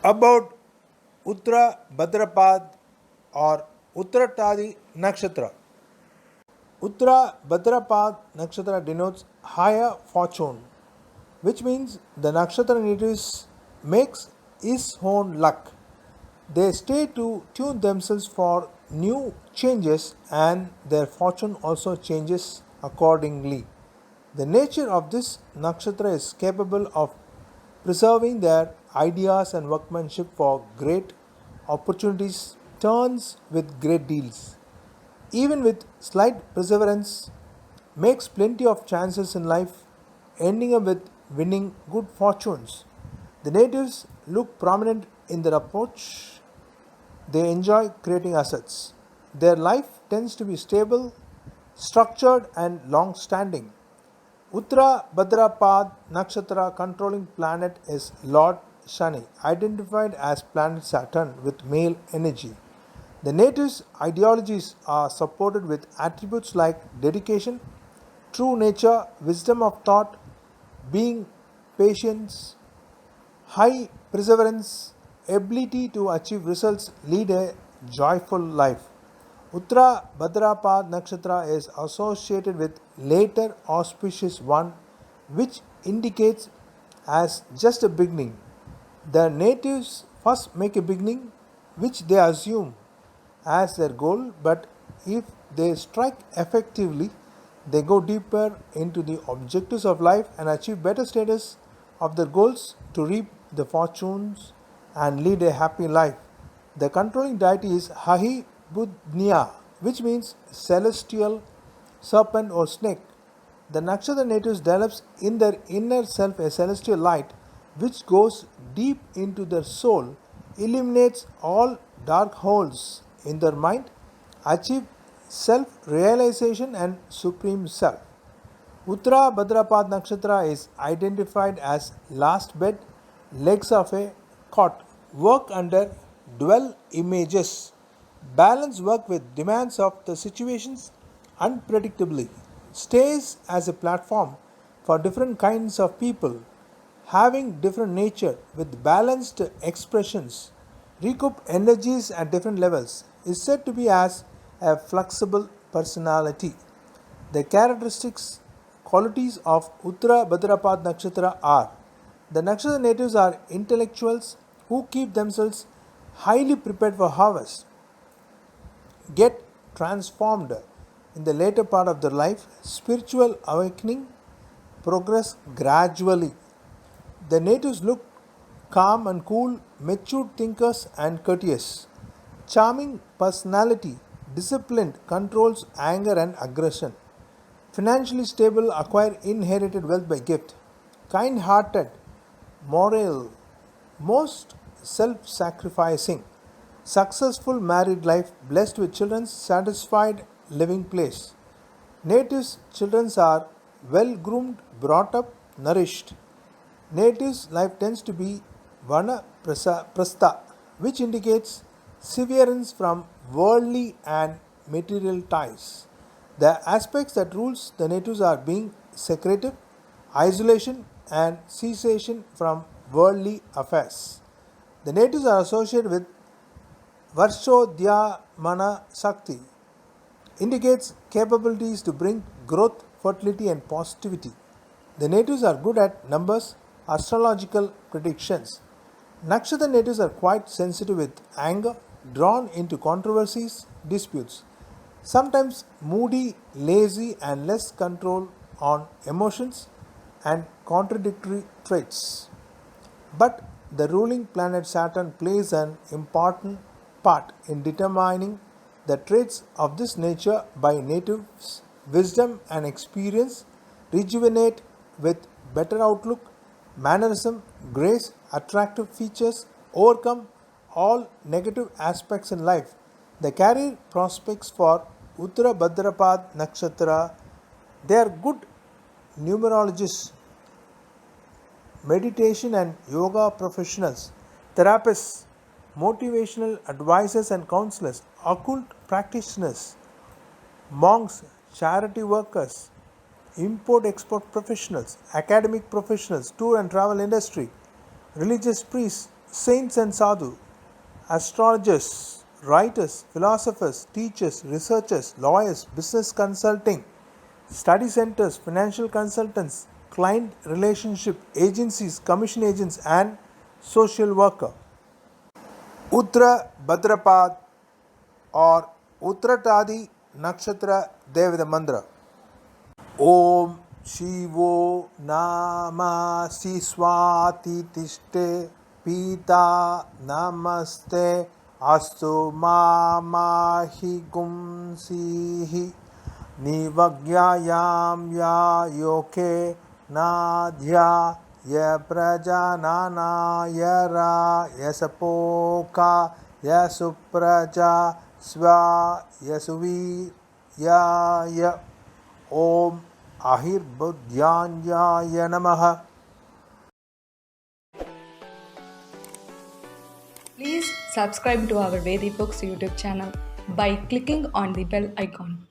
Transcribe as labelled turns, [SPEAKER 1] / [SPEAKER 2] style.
[SPEAKER 1] About Uttara Bhadrapad or Uttaratadi Nakshatra. Uttara Bhadrapad Nakshatra denotes higher fortune, which means the nakshatra natives makes his own luck. They stay to tune themselves for new changes and their fortune also changes accordingly. The nature of this nakshatra is capable of preserving their ideas and workmanship for great opportunities, turns with great deals. Even with slight perseverance, makes plenty of chances in life, ending up with winning good fortunes. The natives look prominent in their approach. They enjoy creating assets. Their life tends to be stable, structured, and long standing. Uttara Bhadrapad Nakshatra controlling planet is Lord Shani, identified as planet Saturn with male energy. The natives' ideologies are supported with attributes like dedication, true nature, wisdom of thought, being patience, high perseverance, ability to achieve results, lead a joyful life. Uttara Bhadrapad Nakshatra is associated with later auspicious one, which indicates as just a beginning. The natives first make a beginning which they assume as their goal, but if they strike effectively, they go deeper into the objectives of life and achieve better status of their goals to reap the fortunes and lead a happy life. The controlling deity is Hahi Budnya, which means celestial serpent or snake. The nakshatra natives develops in their inner self a celestial light which goes deep into their soul, eliminates all dark holes in their mind, achieve self realization and supreme self. Uttara Bhadrapad Nakshatra is identified as last bed, legs of a cot, work under dual images, balance work with demands of the situations unpredictably, stays as a platform for different kinds of people, having different nature with balanced expressions, recoup energies at different levels, is said to be as a flexible personality. The characteristics qualities of Uttara Bhadrapad Nakshatra are: the Nakshatra natives are intellectuals who keep themselves highly prepared for harvest, get transformed in the later part of their life, spiritual awakening, progress gradually. The natives look calm and cool, mature thinkers and courteous. Charming personality, disciplined, controls anger and aggression. Financially stable, acquire inherited wealth by gift. Kind hearted, moral, most self sacrificing. Successful married life, blessed with children, satisfied living place. Natives' children are well groomed, brought up, nourished. Natives' life tends to be vana prastha, which indicates severance from worldly and material ties. The aspects that rules the natives are being secretive, isolation, and cessation from worldly affairs. The natives are associated with Varshodhyamana Sakti, indicates capabilities to bring growth, fertility, and positivity. The natives are good at numbers, astrological predictions. Nakshatra natives are quite sensitive with anger, drawn into controversies, disputes. Sometimes moody, lazy, and less control on emotions and contradictory traits. But the ruling planet Saturn plays an important part in determining the traits of this nature by natives' wisdom and experience, rejuvenate with better outlook, mannerism, grace, attractive features, overcome all negative aspects in life. The career prospects for Uttara Bhadrapad Nakshatra, they are good numerologists, meditation and yoga professionals, therapists, motivational advisors and counselors, occult practitioners, monks, charity workers, import export professionals, academic professionals, tour and travel industry, religious priests, saints and sadhu, astrologers, writers, philosophers, teachers, researchers, lawyers, business consulting, study centers, financial consultants, client relationship agencies, commission agents, and social worker. Uttara Bhadrapad और उत्तरटादि नक्षत्र देवद मंत्र. ओम शिवो नामासि स्वाति तिष्ठे पीता नमस्ते अस्तु मामाहि गुंसीहि निवज्ञायां या योके नाध्या य प्रजानानायरा यसपोका यसुप्रजा स्वा यसुवीर्याय. ओम आहिर्बुद्ध्याय नमः.
[SPEAKER 2] Please subscribe to our Vedi Books YouTube channel by clicking on the bell icon.